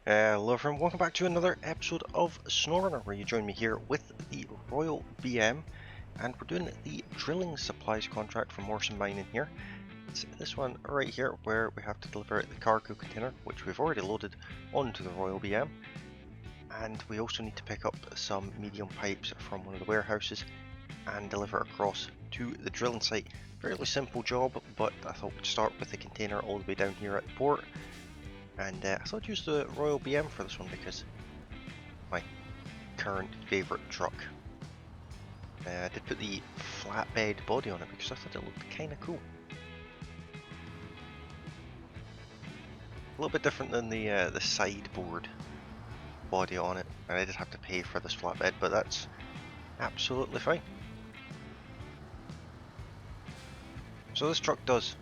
Hello everyone, welcome back to another episode of SnowRunner, where you join me here with the Royal BM, and we're doing the drilling supplies contract for Morrison Mining here. It's this one right here where we have to deliver the cargo container, which we've already loaded onto the Royal BM, and we also need to pick up some medium pipes from one of the warehouses and deliver across to the drilling site. Fairly simple job, but I thought we'd start with the container all the way down here at the port. And I thought I'd use the Royal BM for this one because my current favourite truck. I did put the flatbed body on it because I thought it looked kind of cool. A little bit different than the sideboard body on it, and I did have to pay for this flatbed, but that's absolutely fine. So this truck does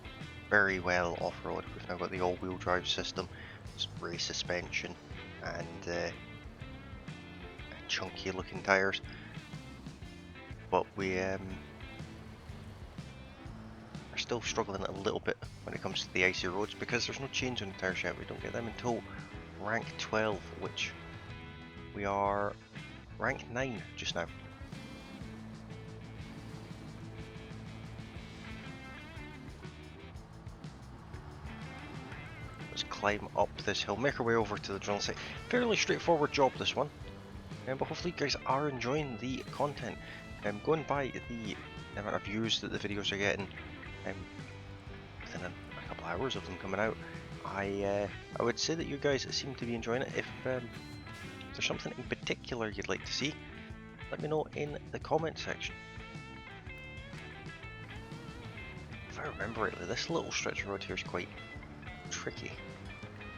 very well off-road. We've now got the all-wheel drive system, race suspension, and chunky looking tyres, but we are still struggling a little bit when it comes to the icy roads because there's no change on the tyres yet. We don't get them until rank 12, which we are rank 9 just now. Climb up this hill, make our way over to the drilling site. Fairly straightforward job, this one, but hopefully you guys are enjoying the content. Going by the amount of views that the videos are getting, within a couple of hours of them coming out, I would say that you guys seem to be enjoying it. If there's something in particular you'd like to see, let me know in the comment section. If I remember rightly, this little stretch of road here is quite tricky.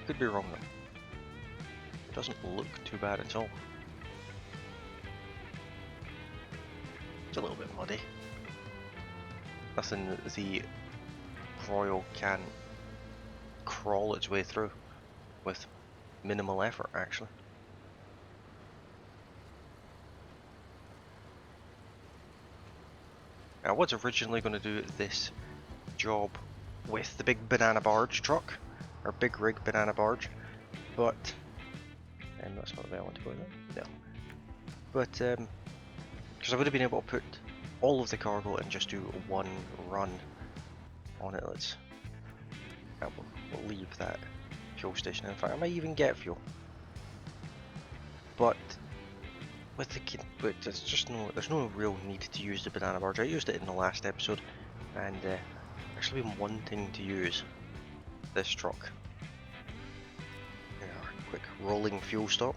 Could be wrong though. It doesn't look too bad at all. It's a little bit muddy. Nothing that the Royal can crawl its way through with minimal effort, actually. I was originally going to do this job with the big banana barge truck, or big rig banana barge, but that's not the way I want to go there. No, but because I would have been able to put all of the cargo and just do one run on it. We'll leave that fuel station. In fact, I might even get fuel, but with there's no real need to use the banana barge. I used it in the last episode, and actually been wanting to use this truck. Quick rolling fuel stop,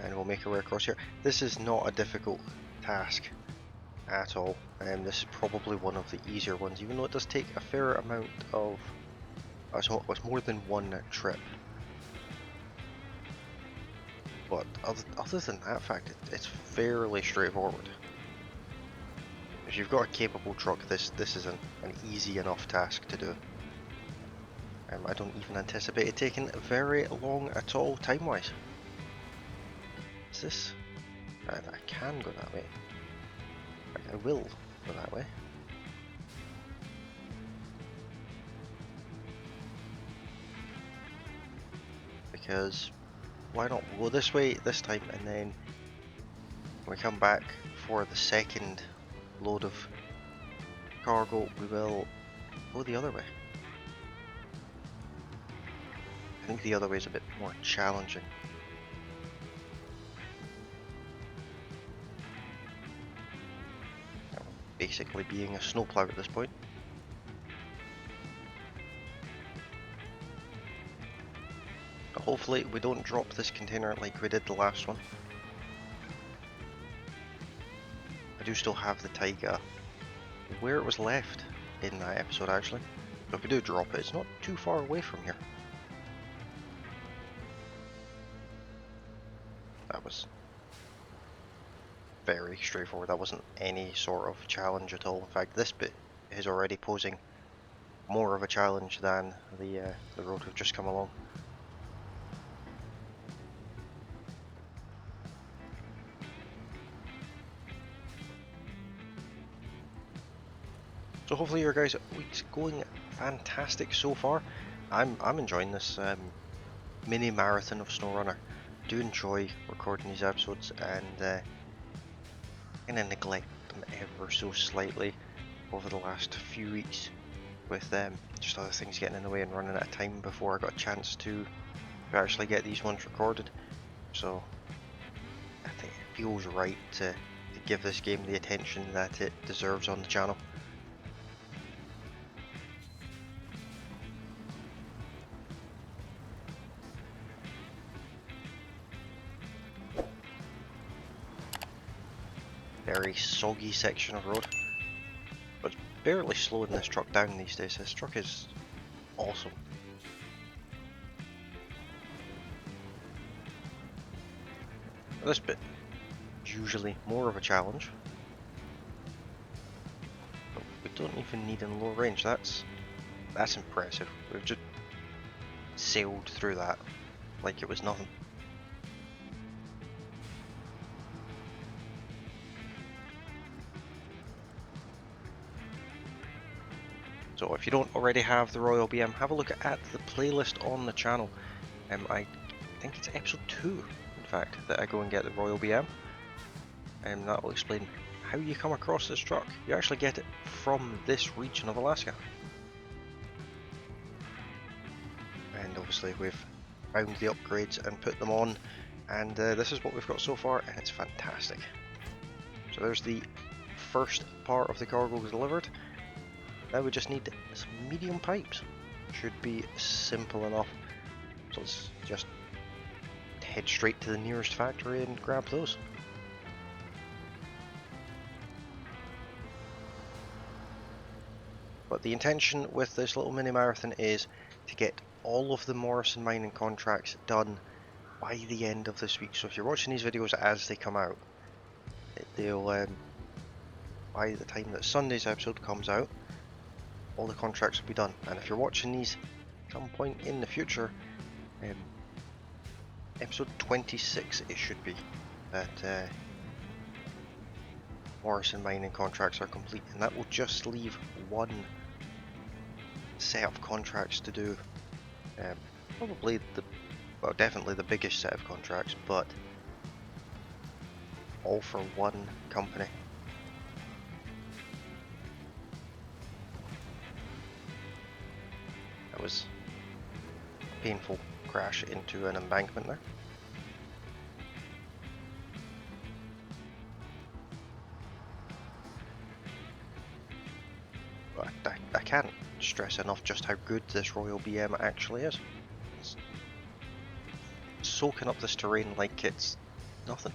and we'll make our way across here. This is not a difficult task at all, and this is probably one of the easier ones, even though it does take a fair amount of it's more than one trip. But other than that fact, it's fairly straightforward. If you've got a capable truck, this is an easy enough task to do. I don't even anticipate it taking very long at all, time-wise. Is this? I can go that way. I will go that way. Because why not? We'll go this way this time, and then when we come back for the second load of cargo, we will go the other way. I think the other way is a bit more challenging. Basically being a snowplow at this point. But hopefully we don't drop this container like we did the last one. I do still have the Taiga where it was left in that episode actually. So if we do drop it, it's not too far away from here. That was very straightforward. That wasn't any sort of challenge at all. In fact, this bit is already posing more of a challenge than the road we've just come along. So hopefully your guys' week's going fantastic so far. I'm enjoying this mini marathon of SnowRunner. I do enjoy recording these episodes and kind of neglect them ever so slightly over the last few weeks with just other things getting in the way and running out of time before I got a chance to actually get these ones recorded. So I think it feels right to give this game the attention that it deserves on the channel. Very soggy section of road, but it's barely slowing this truck down these days. This truck is awesome. This bit is usually more of a challenge, but we don't even need in low range. That's impressive. We've just sailed through that like it was nothing. So if you don't already have the Royal BM, have a look at the playlist on the channel. I think it's episode 2, in fact, that I go and get the Royal BM. And that will explain how you come across this truck. You actually get it from this region of Alaska. And obviously we've found the upgrades and put them on. And this is what we've got so far, and it's fantastic. So there's the first part of the cargo delivered. Now we just need some medium pipes. Should be simple enough. So let's just head straight to the nearest factory and grab those. But the intention with this little mini marathon is to get all of the Morrison mining contracts done by the end of this week. So if you're watching these videos as they come out, they'll by the time that Sunday's episode comes out, all the contracts will be done. And if you're watching these at some point in the future, episode 26 it should be, that Morrison mining contracts are complete, and that will just leave one set of contracts to do. Probably definitely the biggest set of contracts, but all for one company. That was a painful crash into an embankment there. But I can't stress enough just how good this Royal BM actually is. It's soaking up this terrain like it's nothing.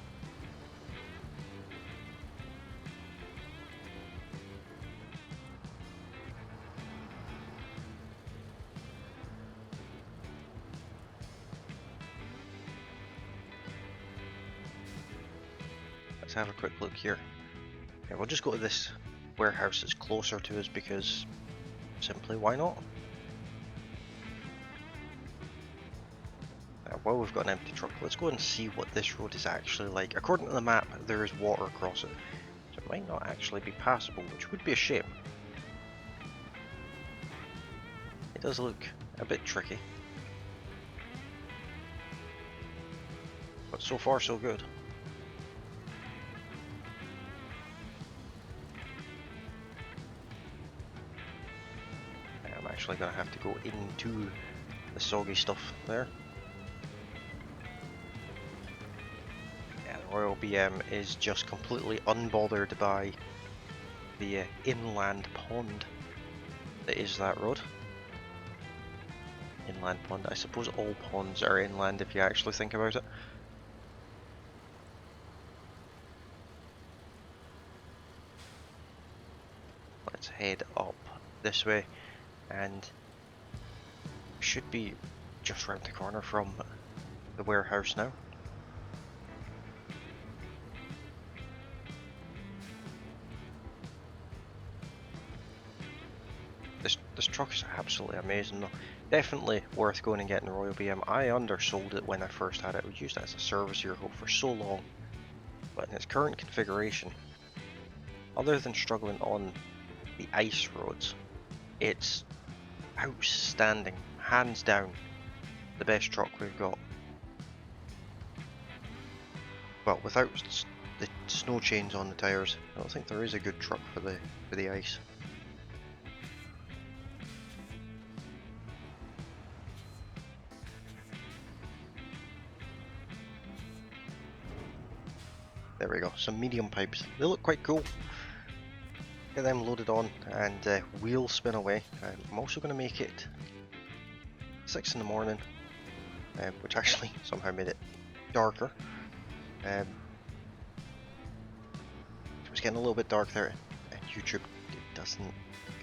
Let's have a quick look here. Yeah, we'll just go to this warehouse that's closer to us because simply why not? While we've got an empty truck, let's go and see what this road is actually like. According to the map, there is water across it, so it might not actually be passable, which would be a shame. It does look a bit tricky, but so far so good. I'm actually going to have to go into the soggy stuff there. Yeah, the Royal BM is just completely unbothered by the inland pond that is that road. Inland pond. I suppose all ponds are inland if you actually think about it. Let's head up this way, and should be just round the corner from the warehouse now. This truck is absolutely amazing though. Definitely worth going and getting the Royal BM. I undersold it when I first had it. We used it as a service vehicle for so long, but in its current configuration, other than struggling on the ice roads, it's outstanding, hands down, the best truck we've got. But without the snow chains on the tyres, I don't think there is a good truck for the ice. There we go, some medium pipes. They look quite cool. Get them loaded on and wheel spin away. I'm also going to make it 6 in the morning, which actually somehow made it darker. It was getting a little bit dark there, and YouTube doesn't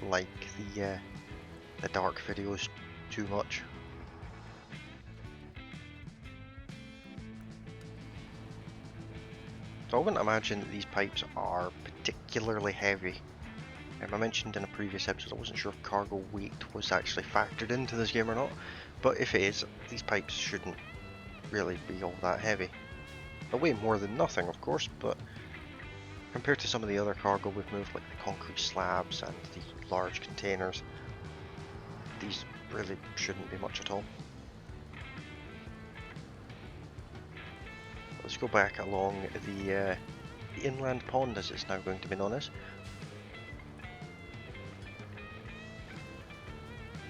like the dark videos too much. So I wouldn't imagine that these pipes are particularly heavy. I mentioned in a previous episode I wasn't sure if cargo weight was actually factored into this game or not, but if it is, these pipes shouldn't really be all that heavy. They'll weigh more than nothing, of course, but compared to some of the other cargo we've moved, like the concrete slabs and the large containers, these really shouldn't be much at all. Let's go back along the inland pond, as it's now going to be known as.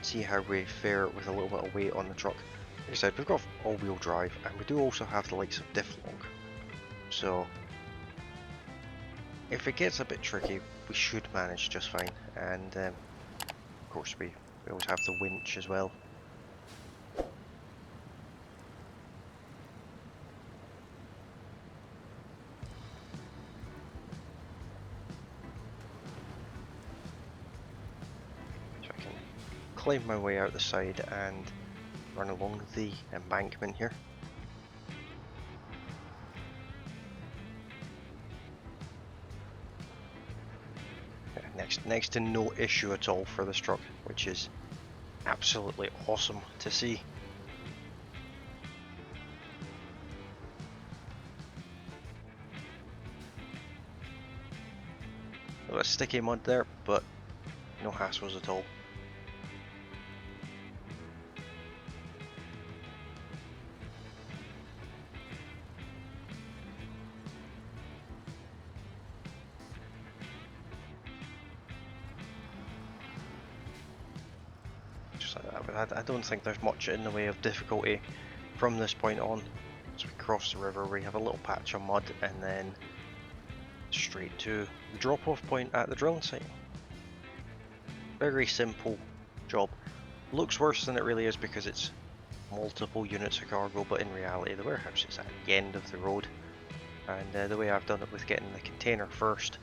See how we fare with a little bit of weight on the truck. Like I said, we've got all-wheel drive, and we do also have the likes of diff-lock. So, if it gets a bit tricky, we should manage just fine. And of course, we always have the winch as well. Climb my way out the side and run along the embankment here. Next to no issue at all for this truck, which is absolutely awesome to see. A little sticky mud there, but no hassles at all. I don't think there's much in the way of difficulty from this point on. As we cross the river, we have a little patch of mud and then straight to the drop-off point at the drilling site. Very simple job. Looks worse than it really is because it's multiple units of cargo, but in reality the warehouse is at the end of the road. And the way I've done it with getting the container first,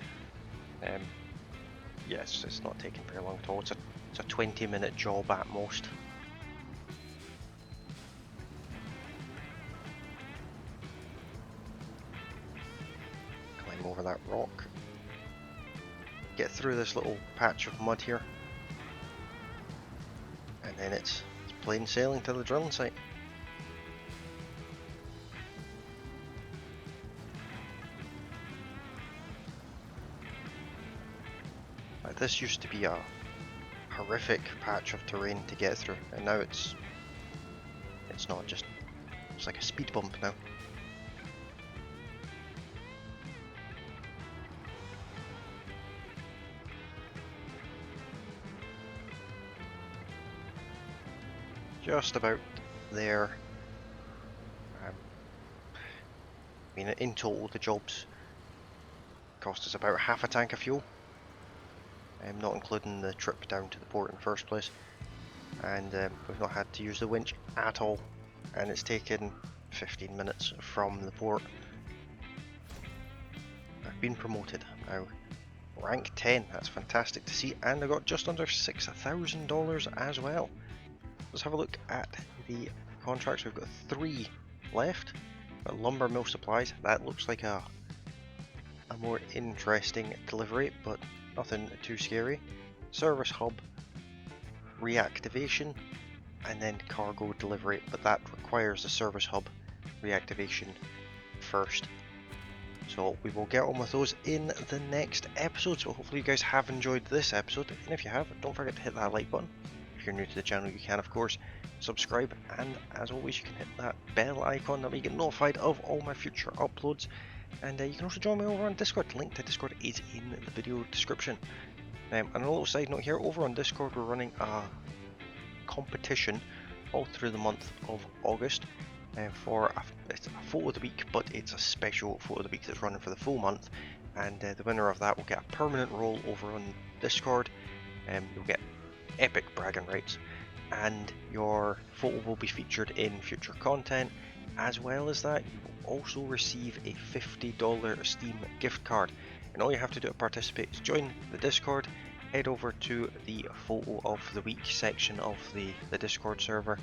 yes, it's not taking very long at all. It's a 20-minute job at most. Climb over that rock. Get through this little patch of mud here. And then it's plain sailing to the drilling site. This used to be a horrific patch of terrain to get through, and now it's not, just it's like a speed bump now. Just about there. I mean, in total the jobs cost us about half a tank of fuel. Not including the trip down to the port in the first place, and we've not had to use the winch at all, and it's taken 15 minutes from the port. I've been promoted now, rank 10, that's fantastic to see, and I got just under $6,000 as well. Let's have a look at the contracts. We've got 3 left. Got lumber mill supplies, that looks like a more interesting delivery, but nothing too scary. Service hub, reactivation, and then cargo delivery, but that requires the service hub reactivation first. So we will get on with those in the next episode. So hopefully you guys have enjoyed this episode, and if you have, don't forget to hit that like button. if you're new to the channel, you can of course subscribe, and as always you can hit that bell icon that way you get notified of all my future uploads. And you can also join me over on Discord. The link to Discord is in the video description. And a little side note here, over on Discord we're running a competition all through the month of August for it's a photo of the week, but it's a special photo of the week that's running for the full month, and the winner of that will get a permanent role over on Discord. You'll get epic bragging rights, and your photo will be featured in future content. As well as that, you will also receive a $50 Steam gift card, and all you have to do to participate is join the Discord, head over to the photo of the week section of the Discord server,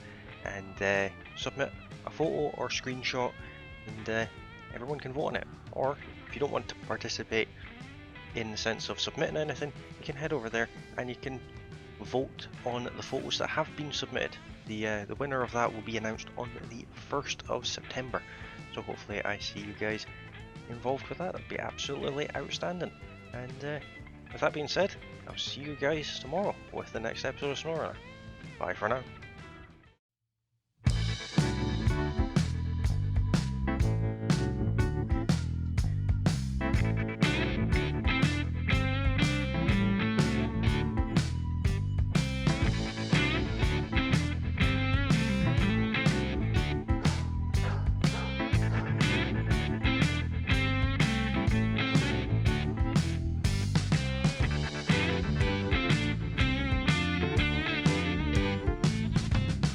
and submit a photo or screenshot, and everyone can vote on it. Or if you don't want to participate in the sense of submitting anything, you can head over there and you can vote on the photos that have been submitted. The winner of that will be announced on the 1st of September, so hopefully I see you guys involved with that. That'd be absolutely outstanding. And with that being said, I'll see you guys tomorrow with the next episode of SnowRunner. Bye for now.